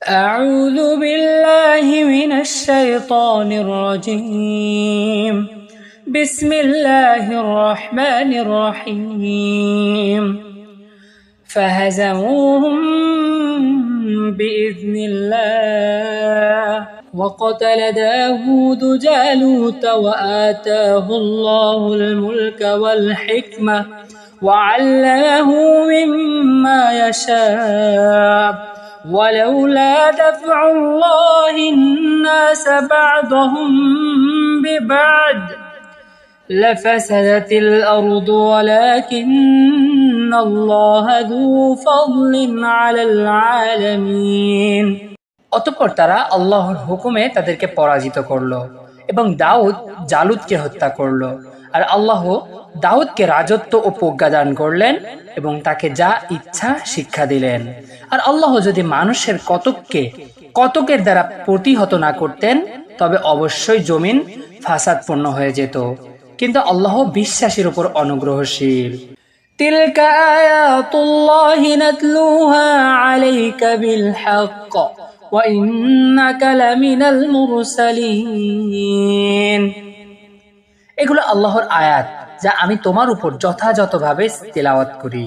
أعوذ بالله من الشيطان الرجيم بسم الله الرحمن الرحيم فهزموهم بإذن الله وقتل داود جالوت وآتاه الله الملك والحكمة وعلمه مما يشاء ولولا دفع الله الناس بعضهم ببعض لفسدت الأرض ولكن الله ذو فضل على العالمين। অতঃপর তারা আল্লাহর হুকুমে তাদেরকে পরাজিত করলো এবং দাউদ জালুতকে হত্যা করলো। আর আল্লাহ দাউদকে রাজত্ব ও প্রজ্ঞা দান করলেন এবং তাকে যা ইচ্ছা শিক্ষা দিলেন। আর আল্লাহ যদি মানুষের কতকের দ্বারা প্রতিহত না করতেন তবে অবশ্যই জমিন ফাসাদপূর্ণ হয়ে যেত, কিন্তু আল্লাহ বিশ্বাসীর উপর অনুগ্রহশীল। তিলকা আয়াতুল্লাহি নাতলুহা আলাইকা বিল হক ওয়া ইন্নাকা লামিনাল মুরসালিন। এগুলো আল্লাহর আয়াত যা আমি তোমার উপর যথাযথভাবে তিলাওয়াত করি,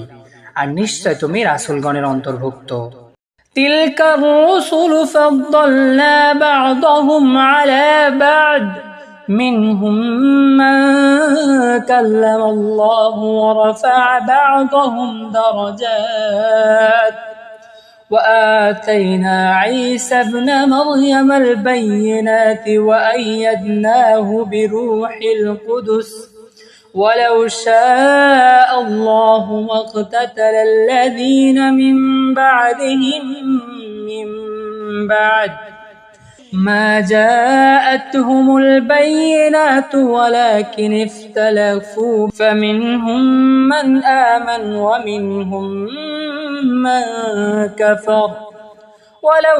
আর নিশ্চয় তুমি রাসূলগণের অন্তর্ভুক্ত। তিলকা রুসুলু ফাদ্দালনা বা'দাহুম আলা বা'দ মিনহুম মান কাল্লামাল্লাহু ওয়া রাফা'a বা'দাহুম দারাজাত وآتينا عيسى ابن مريم البينات وأيدناه بروح القدس ولو شاء الله ما اقتتل الذين من بعدهم من بعد ما جاءتهم البينات ولكن اختلفوا فمنهم من آمن ومنهم من كفر ولو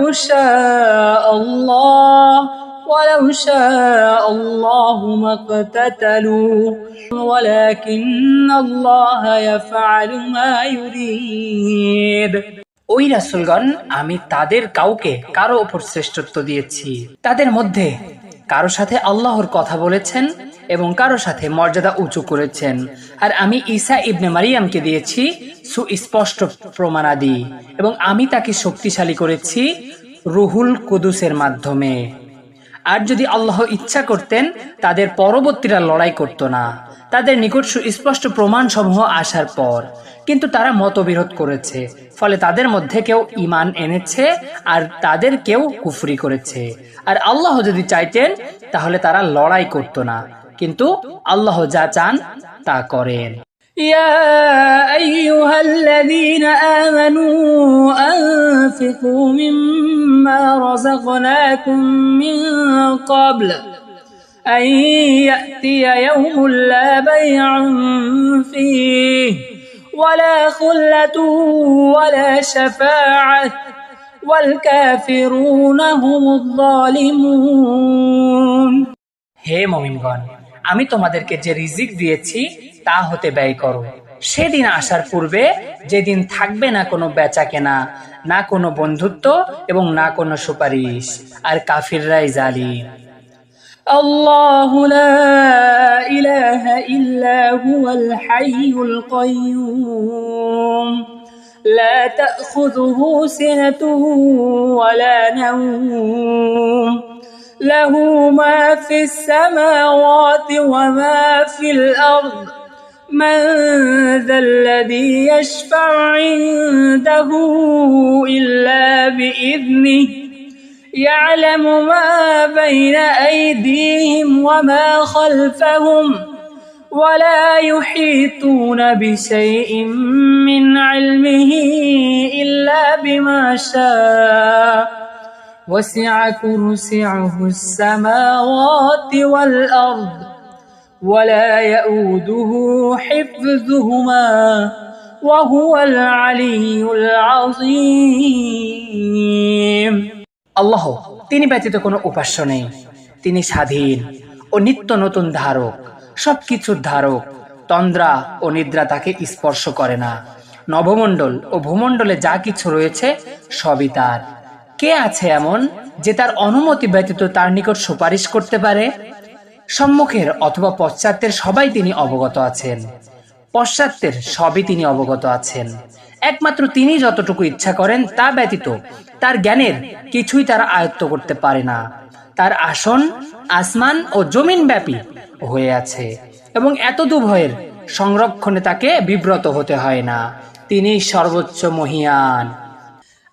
شاء الله ما اقتتلوا ولكن الله يفعل ما يريد। ওই রাসূলগণ আমি তাদের কাউকে কারো উপর শ্রেষ্ঠত্ব দিয়েছি। তাদের মধ্যে কারো সাথে আল্লাহর কথা বলেছেন এবং কারো সাথে মর্যাদা উঁচু করেছেন। আর আমি ঈসা ইবনে মারিয়ামকে দিয়েছি সুস্পষ্ট প্রমাণাদি এবং আমি তাকে শক্তিশালী করেছি রুহুল কুদুসের মাধ্যমে। আর যদি আল্লাহ ইচ্ছা করতেন তাদের পরবর্তীরা লড়াই করত না তাদের নিকট সুস্পষ্ট প্রমাণ সমূহ আসার পর, কিন্তু তারা মতবিরোধ করেছে, ফলে তাদের মধ্যে কেউ ঈমান এনেছে আর তাদের কেউ কুফরি করেছে। আর আল্লাহ যদি চাইতেন তাহলে তারা লড়াই করত না, কিন্তু আল্লাহ যা চান তা করেন। يا أيها الذين آمنوا أنفقوا مما رزقناكم من قبل أن يأتي يوم لا بيع فيه ولا خلة ولا شفاعة والكافرون هم الظالمون। হে মুমিনগণ, আমি তোমাদেরকে যে রিজিক দিয়েছি তা হতে ব্যয় করো, সেদিন আসার পূর্বে যেদিন থাকবে না কোনো বেচা কেনা, না কোনো বন্ধুত্ব এবং না কোনো সুপারিশ, আর কাফিররাই জালিম। আল্লাহু লা ইলাহা ইল্লা হুয়াল হাইয়ুল কাইয়্যুম লা তাখুযুহু সিনাতুন ওয়ালা নাওম লাহু মা ফিস সামাওয়াতি ওয়া মা ফিল আরদ من ذا الذي يشفع عنده إلا بإذنه يعلم ما بين أيديهم وما خلفهم ولا يحيطون بشيء من علمه إلا بما شاء وسع كرسيه السماوات والأرض ولا يؤوده حفظهما وهو العلي العظيم। আল্লাহ তিনি ব্যতীত কোনো উপাস্য নেই, তিনি স্বাধীন ও নিত্য নতুন ধারক, সবকিছুর ধারক। তন্দ্রা ও নিদ্রা তাকে স্পর্শ করে না। নবমণ্ডল ও ভূমণ্ডলে যা কিছু রয়েছে সবই তার। কে আছে এমন যে তার অনুমতি ব্যতীত তার নিকট সুপারিশ করতে পারে? সম্মুখের অথবা পশ্চাতের সবাই তিনি অবগত আছেন, পশ্চাতের সবই তিনি অবগত আছেন। একমাত্র তিনি যতটুকু ইচ্ছা করেন তা ব্যতীত তার জ্ঞানের কিছুই তারা আয়ত্ত করতে পারে না। তার আসন আসমান ও জমিন ব্যাপী হয়ে আছে এবং এতদুভয়ের সংরক্ষণে তাকে বিব্রত হতে হয় না। তিনি সর্বোচ্চ মহিয়ান।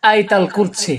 আয়াতুল কুরসি।